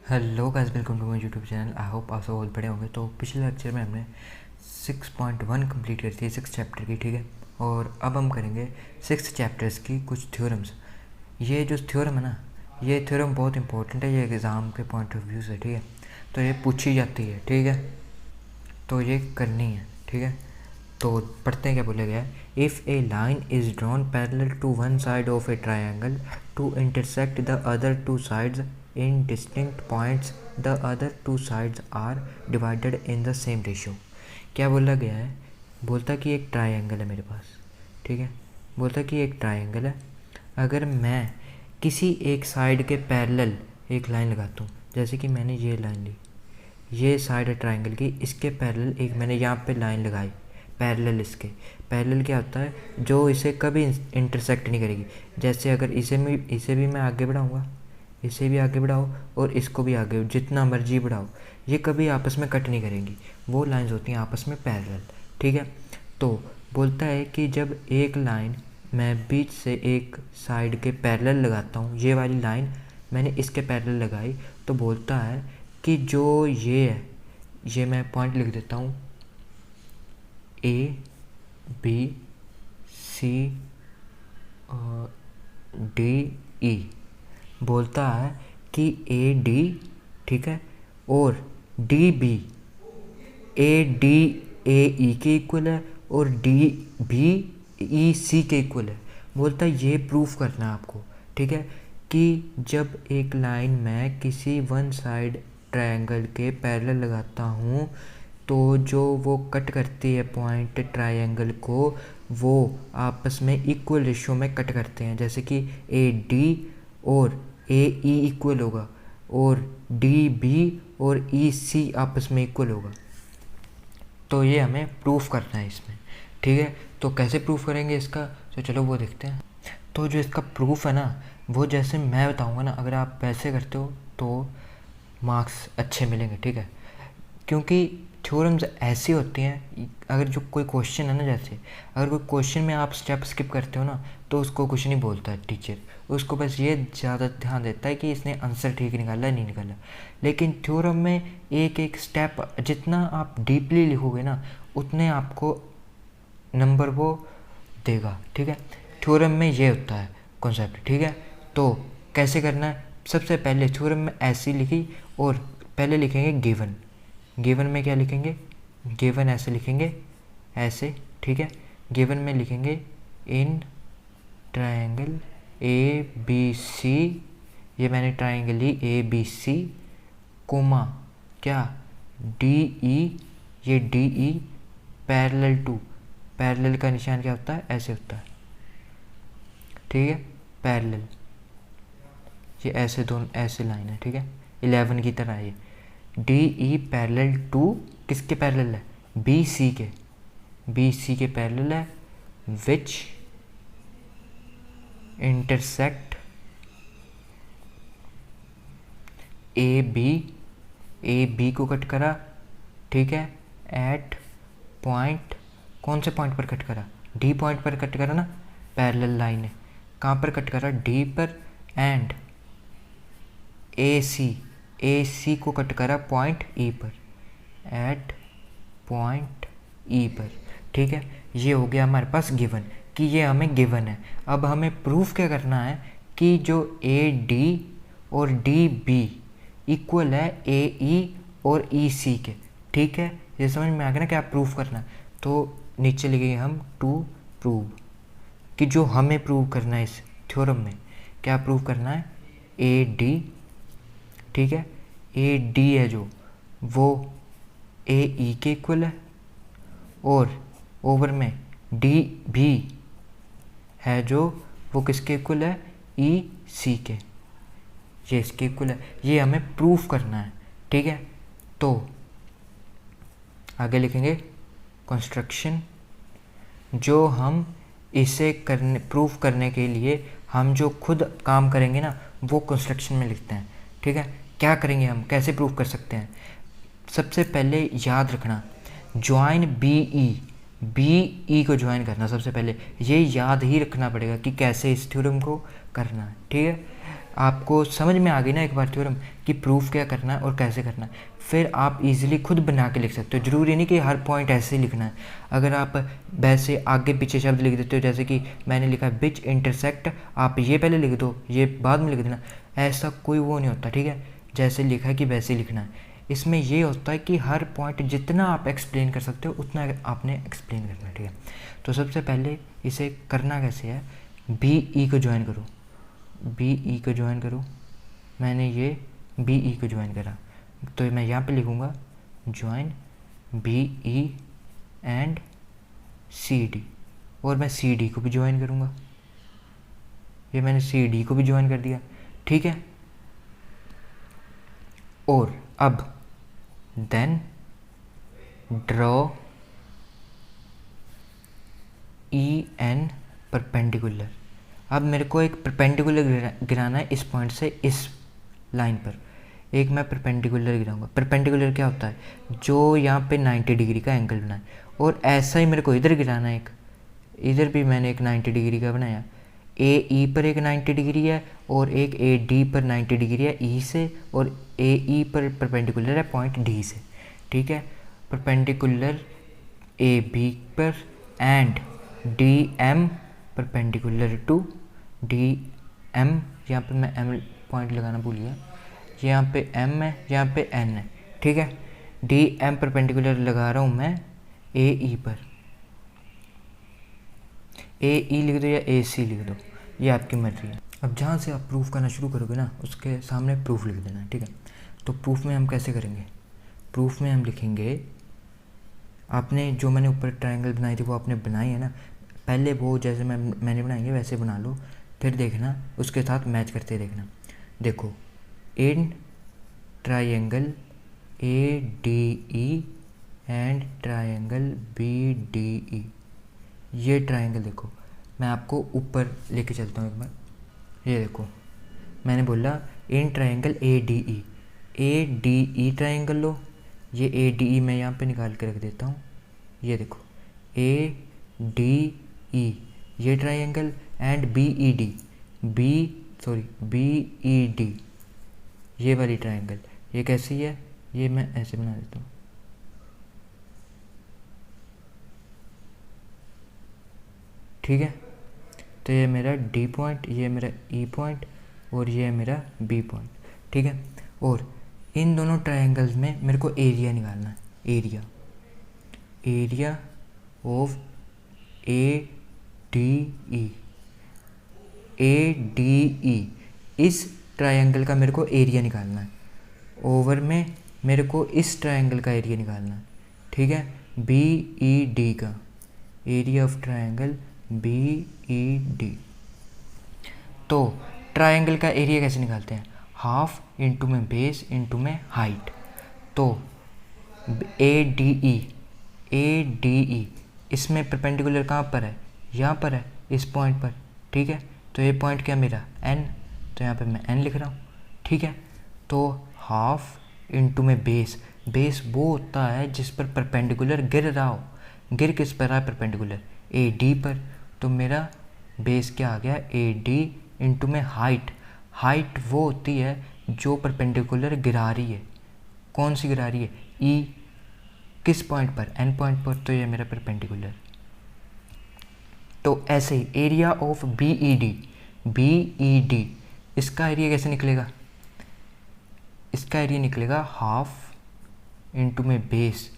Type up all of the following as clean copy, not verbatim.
Hello guys, welcome to my YouTube channel. I hope आप सब बहुत बड़े होंगे। तो पिछले लेक्चर में हमने 6.1 कंप्लीट कर थी 6 चैप्टर की, ठीक है। और अब हम करेंगे 6 चैप्टर्स की कुछ थ्योरम्स। ये जो थ्योरम है ना, ये थ्योरम बहुत इंपॉर्टेंट है, ये एग्ज़ाम के पॉइंट ऑफ व्यू से, ठीक है। तो ये पूछी जाती है, ठीक है, तो ये करनी है, ठीक है। तो पढ़ते हैं क्या बोला गया है। If a line is drawn parallel to one side of a triangle to intersect the other two sides in distinct points, the other two sides are divided in the same ratio. क्या बोला गया है? बोलता कि एक triangle है मेरे पास, ठीक है। बोलता कि एक ट्राइंगल है, अगर मैं किसी एक साइड के पैरेलल एक लाइन लगाता हूँ, जैसे कि मैंने ये लाइन ली, ये साइड है ट्राइंगल की, इसके पैरेलल एक मैंने यहाँ पे लाइन लगाई पैरेलल। इसके पैरेलल क्या होता है? जो इसे कभी इंटरसेक्ट नहीं करेगी। जैसे अगर इसे भी मैं आगे बढ़ाऊँगा, इसे भी आगे बढ़ाओ और इसको भी आगे, जितना मर्जी बढ़ाओ, ये कभी आपस में कट नहीं करेंगी। वो लाइंस होती हैं आपस में पैरेलल, ठीक है। तो बोलता है कि जब एक लाइन मैं बीच से एक साइड के पैरेलल लगाता हूँ, ये वाली लाइन मैंने इसके पैरेलल लगाई, तो बोलता है कि जो ये है, ये मैं पॉइंट लिख देता हूँ, ए बी सी डी ई। बोलता है कि ए डी, ठीक है, और D B, A D A E के इक्वल है और डी बी ई सी के इक्वल है। बोलता है ये प्रूफ करना है आपको, ठीक है, कि जब एक लाइन मैं किसी वन साइड ट्रायंगल के पैरेलल लगाता हूँ, तो जो वो कट करती है पॉइंट ट्रायंगल को, वो आपस में इक्वल रेशियो में कट करते हैं। जैसे कि ए डी और ए ई इक्वल होगा और डी बी और ई सी आपस में इक्वल होगा। तो ये हमें प्रूफ करना है इसमें, ठीक है। तो कैसे प्रूफ करेंगे इसका, तो चलो वो देखते हैं। तो जो इसका प्रूफ है ना, वो जैसे मैं बताऊंगा ना, अगर आप वैसे करते हो तो मार्क्स अच्छे मिलेंगे, ठीक है। क्योंकि थ्योरम्स ऐसी होती हैं, अगर जो कोई क्वेश्चन है ना, जैसे अगर कोई क्वेश्चन में आप स्टेप स्किप करते हो ना, तो उसको कुछ नहीं बोलता है टीचर, उसको बस ये ज़्यादा ध्यान देता है कि इसने आंसर ठीक निकाला है नहीं निकाला। लेकिन थ्योरम में एक एक स्टेप जितना आप डीपली लिखोगे ना, उतने आपको नंबर वो देगा, ठीक है। थ्योरम में ये होता है कॉन्सेप्ट, ठीक है। तो कैसे करना है? सबसे पहले थ्योरम में ऐसी लिखी और पहले लिखेंगे गिवन। गिवन में क्या लिखेंगे? गिवन ऐसे लिखेंगे, ऐसे, ठीक है। गिवन में लिखेंगे इन ट्रायंगल ए बी सी, ये मैंने ट्रायंगल ली ए बी सी, कोमा क्या, डी ई, ये D E parallel to, parallel का निशान क्या होता है? ऐसे होता है, ठीक है, पैरेलल। ये ऐसे दोनों ऐसे लाइन है, ठीक है, 11 की तरह। ये डी ई पैरेलल टू किसके पैरेलल है? बी सी के, बी सी के पैरेलल है, which intersect A B, A B को कट करा, ठीक है, एट पॉइंट, कौन से पॉइंट पर कट करा? डी पॉइंट पर कट करा ना, पैरेलल लाइन है, कहाँ पर कट करा? डी पर। एंड ए सी, ए सी को कट करा पॉइंट ई पर, एट पॉइंट ई पर, ठीक है। ये हो गया हमारे पास गिवन, कि ये हमें गिवन है। अब हमें प्रूफ क्या करना है कि जो ए डी और डी बी इक्वल है ए ई और ई सी के, ठीक है। ये समझ में आ गया ना क्या प्रूफ करना है? तो नीचे लिखेंगे हम टू प्रूव, कि जो हमें प्रूव करना है इस थ्योरम में, क्या प्रूव करना है? ए डी, ठीक है, ए डी है जो, वो ए ई के इक्वल है, और ओवर में डी भी है जो, वो किसके इक्वल है? ई सी के, ये इसके इक्वल है। ये हमें प्रूफ करना है, ठीक है। तो आगे लिखेंगे कंस्ट्रक्शन। जो हम इसे करने प्रूफ करने के लिए हम जो खुद काम करेंगे ना, वो कंस्ट्रक्शन में लिखते हैं, ठीक है। क्या करेंगे हम, कैसे प्रूफ कर सकते हैं? सबसे पहले याद रखना, join B E, B E को ज्वाइन करना सबसे पहले, ये याद ही रखना पड़ेगा कि कैसे इस थ्योरम को करना है, ठीक है। आपको समझ में आ गई ना एक बार थ्योरम कि प्रूफ क्या करना है और कैसे करना है, फिर आप इजीली खुद बना के लिख सकते हो। ज़रूरी नहीं कि हर पॉइंट ऐसे ही लिखना है। अगर आप वैसे आगे पीछे शब्द लिख देते हो, जैसे कि मैंने लिखा बिच इंटरसेक्ट, आप ये पहले लिख दो ये बाद में लिख देना, ऐसा कोई वो नहीं होता, ठीक है। जैसे लिखा है कि वैसे ही लिखना है। इसमें ये होता है कि हर पॉइंट जितना आप एक्सप्लेन कर सकते हो उतना आपने एक्सप्लेन करना है, ठीक है। तो सबसे पहले इसे करना कैसे है, बी ई को ज्वाइन करो, बी ई को ज्वाइन करो। मैंने ये बी ई को ज्वाइन करा, तो मैं यहाँ पे लिखूँगा join B E and C D, और मैं सी डी को भी ज्वाइन करूँगा। ये मैंने सी डी को भी ज्वाइन कर दिया, ठीक है। और अब then draw E N perpendicular. अब मेरे को एक परपेंडिकुलर गिराना है इस पॉइंट से इस लाइन पर, एक मैं परपेंडिकुलर गिराऊंगा। परपेंडिकुलर क्या होता है, जो यहाँ पे 90 डिग्री का एंगल बनाए, और ऐसा ही मेरे को इधर गिराना है एक, इधर भी मैंने एक 90 डिग्री का बनाया। ए ई पर एक 90 डिग्री है और एक ए डी पर 90 डिग्री है ई से, और ए ई पर परपेंडिकुलर है पॉइंट डी से, ठीक है। परपेंडिकुलर ए बी पर and D M perpendicular to D M, यहाँ पे मैं एम पॉइंट लगाना भूल गया, यहाँ पे एम है यहाँ पे एन है, ठीक है। डी एम परपेंडिकुलर लगा रहा हूँ मैं ए ई पर, ए ई लिख दो या ए सी लिख दो, ये आपकी मर्जी है। अब जहाँ से आप प्रूफ करना शुरू करोगे ना उसके सामने प्रूफ लिख देना, ठीक है। तो प्रूफ में हम कैसे करेंगे, प्रूफ में हम लिखेंगे, आपने जो मैंने ऊपर ट्रायंगल बनाई थी वो आपने बनाई है ना, पहले वो जैसे मैंने बनाई है वैसे बना लो, फिर देखना उसके साथ मैच करते देखना। देखो in triangle A D E and triangle B D E, ये ट्रायंगल देखो, मैं आपको ऊपर लेके चलता हूँ एक बार। ये देखो मैंने बोला in triangle A D E triangle लो, ये ए डी ई मैं यहाँ पे निकाल के रख देता हूँ। ये देखो ए डी ई ये triangle and B E D, B E D ये वाली ट्रायंगल, ये कैसी है, ये मैं ऐसे बना देता हूँ, ठीक है। तो ये मेरा डी पॉइंट, ये मेरा ई पॉइंट, और ये मेरा बी पॉइंट, ठीक है। और इन दोनों ट्रायंगल्स में मेरे को एरिया निकालना है, एरिया ऑफ ए डी ई, इस ट्रायंगल का मेरे को एरिया निकालना है, ओवर में मेरे को इस ट्रायंगल का एरिया निकालना है, ठीक है। बी ई डी का area of triangle B E D. तो ट्रायंगल का एरिया कैसे निकालते हैं, हाफ इंटू में बेस इंटू में हाइट। तो ए डी ई इसमें परपेंडिकुलर कहाँ पर है, यहाँ पर है इस पॉइंट पर, ठीक है। तो ये पॉइंट क्या मेरा एन, तो यहाँ पे मैं एन लिख रहा हूँ, ठीक है। तो हाफ इंटू में बेस, बेस वो होता है जिस पर परपेंडिकुलर गिर रहा हो, गिर किस पर रहा है, परपेंडिकुलर ए डी पर। तो मेरा बेस क्या आ गया, ए डी इंटू में हाइट, हाइट वो होती है जो परपेंडिकुलर गिरा रही है, कौन सी गिरा रही है, ई, किस पॉइंट पर, एन पॉइंट पर, तो ये मेरा परपेंडिकुलर। तो ऐसे ही area of B E D इसका एरिया कैसे निकलेगा, इसका एरिया निकलेगा हाफ इंटू में बेस,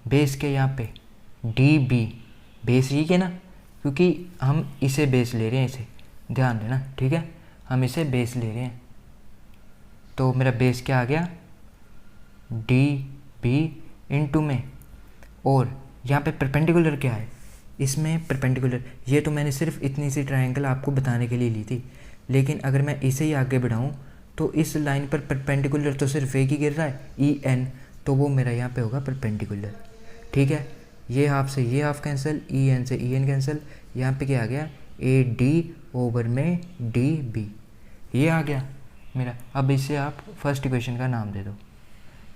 बेस के यहाँ पे डी बी, बेस ये है ना, क्योंकि हम इसे बेस ले रहे हैं, इसे ध्यान देना, ठीक है, हम इसे बेस ले रहे हैं। तो मेरा बेस क्या आ गया, डी बी इंटू में, और यहाँ पे परपेंडिकुलर क्या है, इसमें परपेंडिकुलर, ये तो मैंने सिर्फ इतनी सी ट्रायंगल आपको बताने के लिए ली थी, लेकिन अगर मैं इसे ही आगे बढ़ाऊँ तो इस लाइन पर परपेंडिकुलर तो सिर्फ एक ही गिर रहा है, ई एन, तो वो मेरा यहाँ पे होगा परपेंडिकुलर, ठीक है। ये हाफ से ये हाफ कैंसिल, ई एन से ई एन कैंसिल, यहाँ पे क्या आ गया, ए डी ओवर में डी बी, ये आ गया मेरा। अब इसे आप फर्स्ट इक्वेशन का नाम दे दो,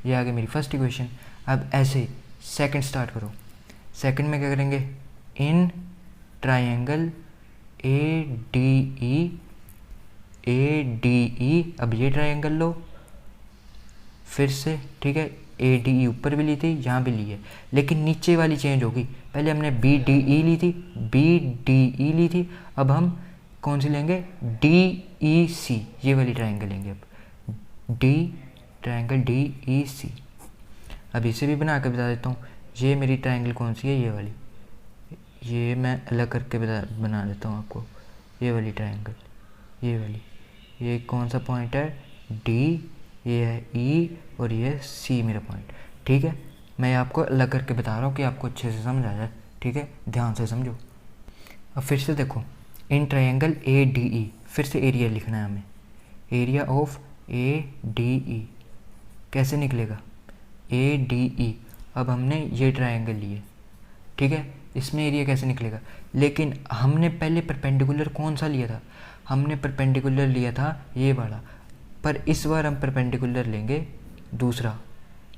ये आ गया मेरी फर्स्ट इक्वेशन। अब ऐसे सेकंड स्टार्ट करो, सेकंड में क्या करेंगे, इन triangle A D E ADE, अब ये ट्रायंगल लो फिर से, ठीक है। ADE ऊपर भी ली थी, यहाँ भी ली है, लेकिन नीचे वाली चेंज होगी। पहले हमने BDE ली थी, BDE ली थी, अब हम कौन सी लेंगे, DEC, ये वाली ट्रायंगल लेंगे अब, ट्रायंगल DEC। अब इसे भी बना के बता देता हूँ। ये मेरी ट्रायंगल कौन सी है, ये वाली, ये मैं अलग करके बना देता हूँ आपको। ये वाली ट्रायंगल, ये वाली, ये कौन सा पॉइंट है, D, ये है E और ये है C मेरा पॉइंट, ठीक है। मैं आपको अलग करके बता रहा हूँ कि आपको अच्छे से समझ आ जाए, ठीक है, ध्यान से समझो। अब फिर से देखो, इन ट्रायंगल ADE, फिर से एरिया लिखना है हमें, एरिया ऑफ ADE कैसे निकलेगा, ADE। अब हमने ये ट्रायंगल लिए, ठीक है, इसमें एरिया कैसे निकलेगा, लेकिन हमने पहले परपेंडिकुलर कौन सा लिया था, हमने परपेंडिकुलर लिया था ये वाला, पर इस बार हम परपेंडिकुलर लेंगे दूसरा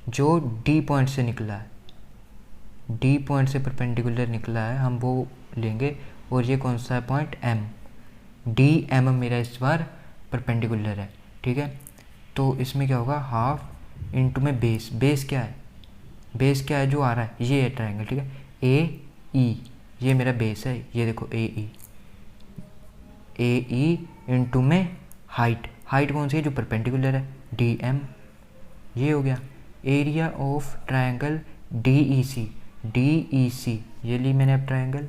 जो D पॉइंट से निकला है, D पॉइंट से परपेंडिकुलर निकला है, हम वो लेंगे। और ये कौन सा है पॉइंट, M, DM मेरा इस बार परपेंडिकुलर है, ठीक है। तो इसमें क्या होगा, हाफ इंटू में बेस, बेस क्या है, बेस क्या है जो आ रहा है, ये है ट्रायंगल, ठीक है, AE, ये मेरा बेस है, ये देखो AE इंटू में हाइट, हाइट कौन सी है जो परपेंडिकुलर है, DM, ये हो गया। एरिया ऑफ ट्रायंगल DEC, ये ली मैंने अब triangle,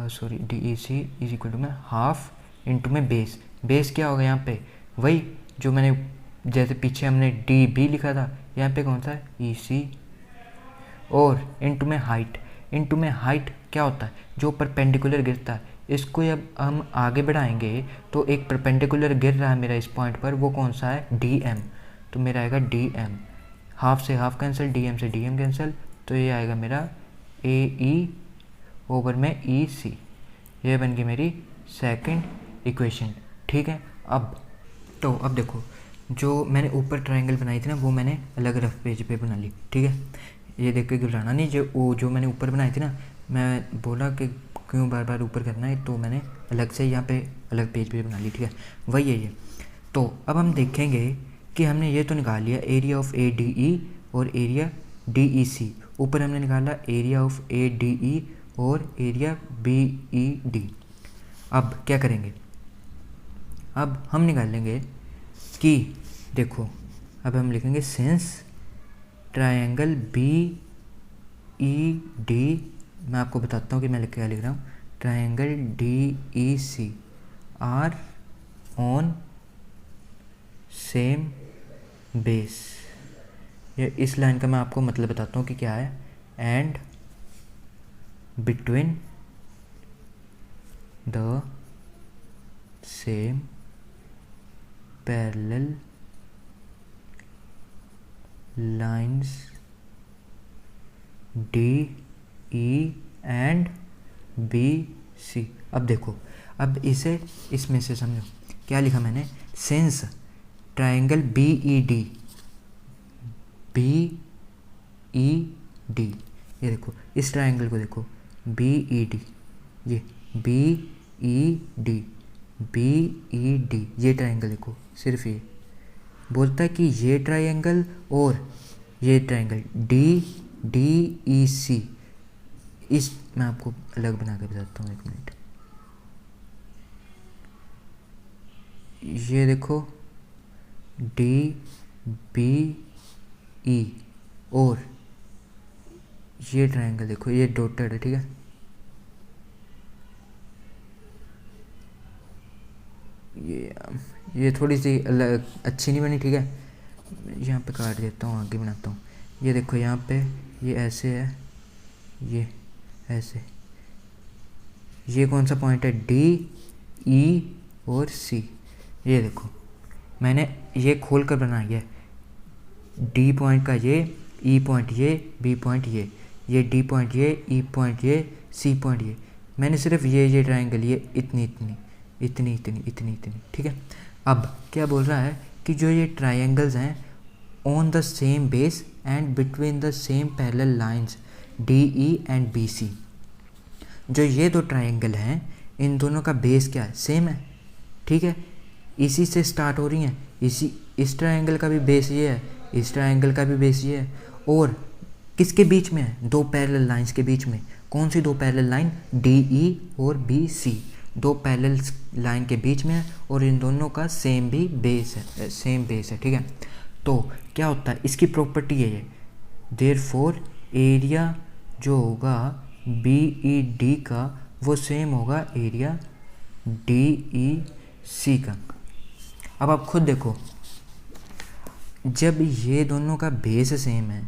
sorry, DEC is equal to में हाफ इंटू में बेस, बेस क्या होगा यहाँ पे, वही जो मैंने, जैसे पीछे हमने DB लिखा था, यहाँ पे कौन सा है, EC, और इंटू में हाइट, इंटू में हाइट क्या होता है, जो परपेंडिकुलर गिरता है। इसको अब हम आगे बढ़ाएंगे तो एक परपेंडिकुलर गिर रहा है मेरा इस पॉइंट पर, वो कौन सा है, DM, तो मेरा आएगा DM, हाफ से हाफ कैंसिल, DM से DM कैंसिल, तो ये आएगा मेरा AE ओवर में EC, ये बन गई मेरी सेकंड इक्वेशन, ठीक है। अब देखो, जो मैंने ऊपर ट्रायंगल बनाई थी ना, वो मैंने अलग रफ पेज पे बना ली, ठीक है। ये देख के घबराना नहीं, जो मैंने ऊपर बनाई थी ना, मैं बोला कि क्यों बार बार ऊपर करना है, तो मैंने अलग से यहाँ पे अलग पेज पे बना ली, ठीक है, वही है ये। तो अब हम देखेंगे कि हमने ये तो निकाल लिया एरिया ऑफ ADE और एरिया DEC, ऊपर हमने निकाला एरिया ऑफ ADE और एरिया BED। अब क्या करेंगे, अब हम निकालेंगे कि देखो, अब हम लिखेंगे सिंस ट्रायंगल BED, मैं आपको बताता हूँ कि मैं क्या लिख रहा हूँ, triangle DEC are on same base, ये इस लाइन का मैं आपको मतलब बताता हूँ कि क्या है, and between the same parallel lines DE and BC। अब देखो, अब इसे इसमें से समझो क्या लिखा मैंने, सिंस ट्रायंगल BED, ये देखो इस ट्रायंगल को देखो, BED, ये BED, ये ट्रायंगल देखो, सिर्फ ये बोलता है कि ये ट्रायंगल और ये ट्रायंगल DEC, इस मैं आपको अलग बना के बताता हूँ, एक मिनट, ये देखो DBE और ये ट्रायंगल देखो, ये डॉटेड है, ठीक है, ये थोड़ी सी अलग अच्छी नहीं बनी, ठीक है, यहाँ पे काट देता हूँ, आगे बनाता हूँ। ये देखो यहाँ पे ये ऐसे है, ये ऐसे, ये कौन सा पॉइंट है, DE और C, ये देखो मैंने ये खोल कर बनाया है, D पॉइंट का ये, E पॉइंट ये, B पॉइंट ये D पॉइंट ये, E पॉइंट ये, C पॉइंट ये, मैंने सिर्फ ये ट्रायंगल ये इतनी, ठीक है। अब क्या बोल रहा है कि जो ये ट्रायंगल्स हैं on the same base and between the same parallel lines DE and BC, जो ये दो ट्रायंगल हैं इन दोनों का बेस क्या है, सेम है, ठीक है, इसी से स्टार्ट हो रही हैं। इस ट्रायंगल का भी बेस ये है, इस ट्रायंगल का भी बेस ये है, और किसके बीच में है? दो पैरेलल लाइंस के बीच में। कौन सी दो पैरेलल लाइन? DE और BC, दो पैरेलल लाइन के बीच में है, और इन दोनों का सेम बेस है। ठीक है, तो क्या होता है, इसकी प्रॉपर्टी है ये, देयरफॉर एरिया जो होगा BED का वो सेम होगा एरिया DEC का। अब आप खुद देखो, जब ये दोनों का बेस सेम है,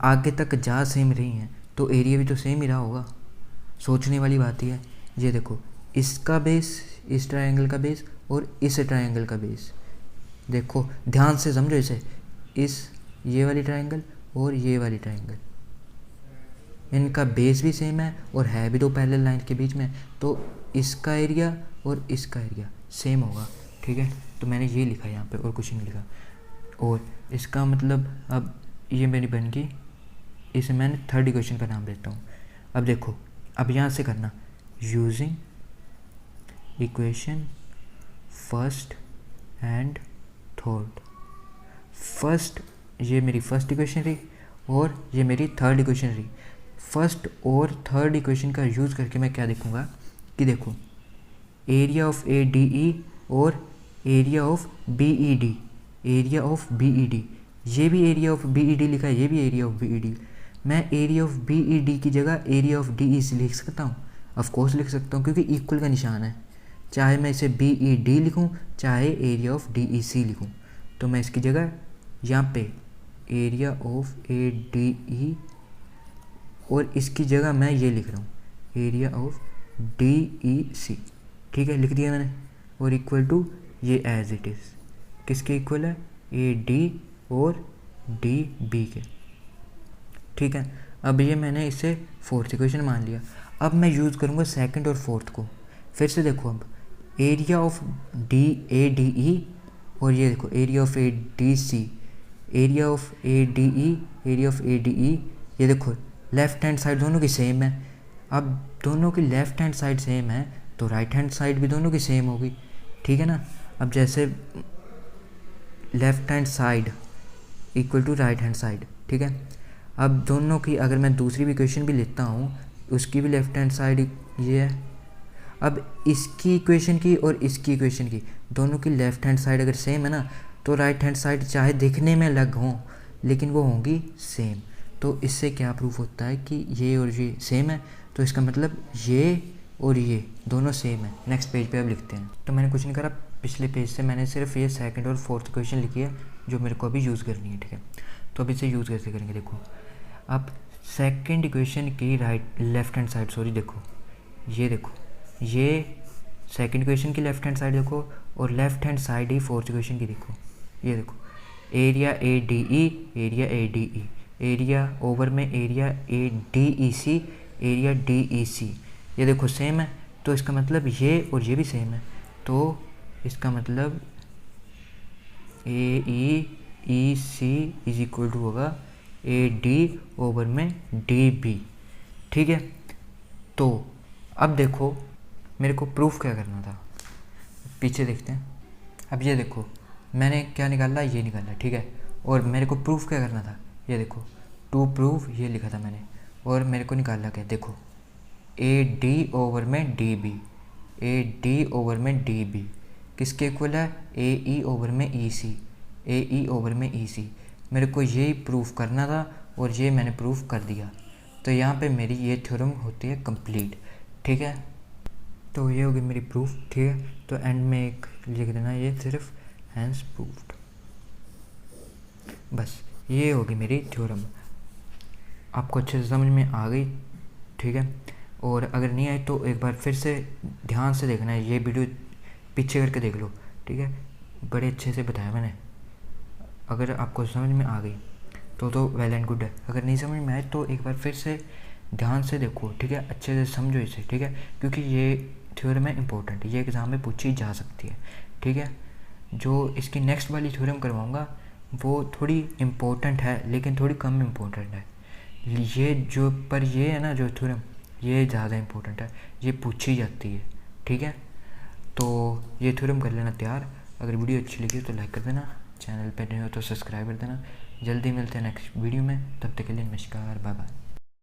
आगे तक जा सेम रही हैं, तो एरिया भी तो सेम ही रहा होगा। सोचने वाली बात ही है। ये देखो, इसका बेस, इस ट्रायंगल का बेस और इस ट्रायंगल का बेस, देखो ध्यान से समझो इसे, ये वाली ट्रायंगल और ये वाली ट्रायंगल, इनका बेस भी सेम है और है भी दो पैरेलल लाइन के बीच में, तो इसका एरिया और इसका एरिया सेम होगा। ठीक है, तो मैंने ये लिखा यहाँ पे और कुछ नहीं लिखा। और इसका मतलब अब ये मेरी बन गई, इसे मैंने थर्ड इक्वेशन का नाम देता हूँ। अब देखो, अब यहाँ से करना, using equation first and third. First, ये मेरी फर्स्ट इक्वेशन रही और ये मेरी थर्ड इक्वेशन रही। फर्स्ट और थर्ड इक्वेशन का यूज़ करके मैं क्या देखूँगा कि देखो, एरिया ऑफ ADE और area of BED, area of BED, ये भी एरिया ऑफ BED लिखा है, ये भी एरिया ऑफ BED। मैं एरिया ऑफ BED की जगह एरिया ऑफ DEC लिख सकता हूँ, ऑफ कोर्स लिख सकता हूँ, क्योंकि इक्वल का निशान है। चाहे मैं इसे BED लिखूँ, चाहे एरिया ऑफ DEC लिखूँ, तो मैं इसकी जगह यहाँ पे एरिया ऑफ ADE और इसकी जगह मैं ये लिख रहा हूँ, एरिया ऑफ DEC। ठीक है, लिख दिया मैंने। और इक्वल टू ये एज इट इज़ किसके इक्वल है? AD और DB के। ठीक है, अब ये मैंने इसे फोर्थ इक्वेशन मान लिया। अब मैं यूज़ करूँगा सेकंड और फोर्थ को। फिर से देखो, अब एरिया ऑफ ADE और ये देखो area of ADC, area of ADE, area of ADE, ये देखो लेफ़्ट हैंड साइड दोनों की सेम है। अब दोनों की लेफ़्ट हैंड साइड सेम है तो राइट हैंड साइड भी दोनों की सेम होगी। ठीक है ना। अब जैसे left hand side equal to right hand side, ठीक है। अब दोनों की अगर मैं दूसरी भी इक्वेशन भी लेता हूँ, उसकी भी लेफ़्ट हैंड साइड ये है। अब इसकी इक्वेशन की और इसकी इक्वेशन की, दोनों की लेफ़्ट हैंड साइड अगर सेम है ना, तो राइट हैंड साइड चाहे दिखने में अलग हों लेकिन वो होंगी सेम। तो इससे क्या प्रूफ होता है कि ये और ये सेम है, तो इसका मतलब ये और ये दोनों सेम है। नेक्स्ट पेज पे अब लिखते हैं। तो मैंने कुछ नहीं करा, पिछले पेज से मैंने सिर्फ ये सेकंड और फोर्थ इक्वेशन लिखी है जो मेरे को अभी यूज़ करनी है, ठीक है। तो अब इसे यूज़ कैसे करेंगे, देखो अब सेकंड इक्वेशन की लेफ़्ट हैंड साइड, सॉरी देखो ये देखो, ये सेकंड इक्वेशन की लेफ़्ट हैंड साइड देखो और लेफ़्ट हैंड साइड ही फोर्थ इक्वेशन की देखो। ये देखो area ADE, area ADE, area over में एरिया ADEC, एरिया DEC, ये देखो सेम है। तो इसका मतलब ये और ये भी सेम है, तो इसका मतलब AEC इज इक्वल टू होगा AD ओवर में DB, ठीक है। तो अब देखो मेरे को प्रूफ क्या करना था, पीछे देखते हैं। अब ये देखो मैंने क्या निकाला, ये निकाला, ठीक है। और मेरे को प्रूफ क्या करना था, ये देखो टू प्रूव ये लिखा था मैंने, और मेरे को निकाला क्या, देखो AD ओवर में DB, AD ओवर में DB किसके इक्वल है, AE ओवर में EC, AE ओवर में EC। मेरे को यही प्रूफ करना था और ये मैंने प्रूफ कर दिया। तो यहाँ पे मेरी ये थ्योरम होती है कंप्लीट, ठीक है। तो ये होगी मेरी प्रूफ, ठीक है। तो एंड में एक लिख देना ये सिर्फ हैंस प्रूफ्ड, बस ये होगी मेरी थ्योरम। आपको अच्छे से समझ में आ गई, ठीक है। और अगर नहीं आई तो एक बार फिर से ध्यान से देखना है, ये वीडियो पीछे करके देख लो, ठीक है। बड़े अच्छे से बताया मैंने। अगर आपको समझ में आ गई तो वेल एंड गुड है। अगर नहीं समझ में आए तो एक बार फिर से ध्यान से देखो, ठीक है, अच्छे से समझो इसे, ठीक है। क्योंकि ये थ्योरम है इंपॉर्टेंट, ये एग्ज़ाम में पूछी जा सकती है, ठीक है। जो इसकी नेक्स्ट वाली थ्योरम करवाऊँगा वो थोड़ी इम्पोर्टेंट है लेकिन थोड़ी कम इम्पोर्टेंट है। ये जो पर ये है ना जो थ्योरम, ये ज़्यादा इम्पोर्टेंट है, ये पूछी जाती है, ठीक है। तो ये थ्योरम कर लेना तैयार। अगर वीडियो अच्छी लगी तो लाइक कर देना, चैनल पर नए हो तो सब्सक्राइब कर देना। जल्दी मिलते हैं नेक्स्ट वीडियो में, तब तक के लिए नमस्कार, बाय बाय।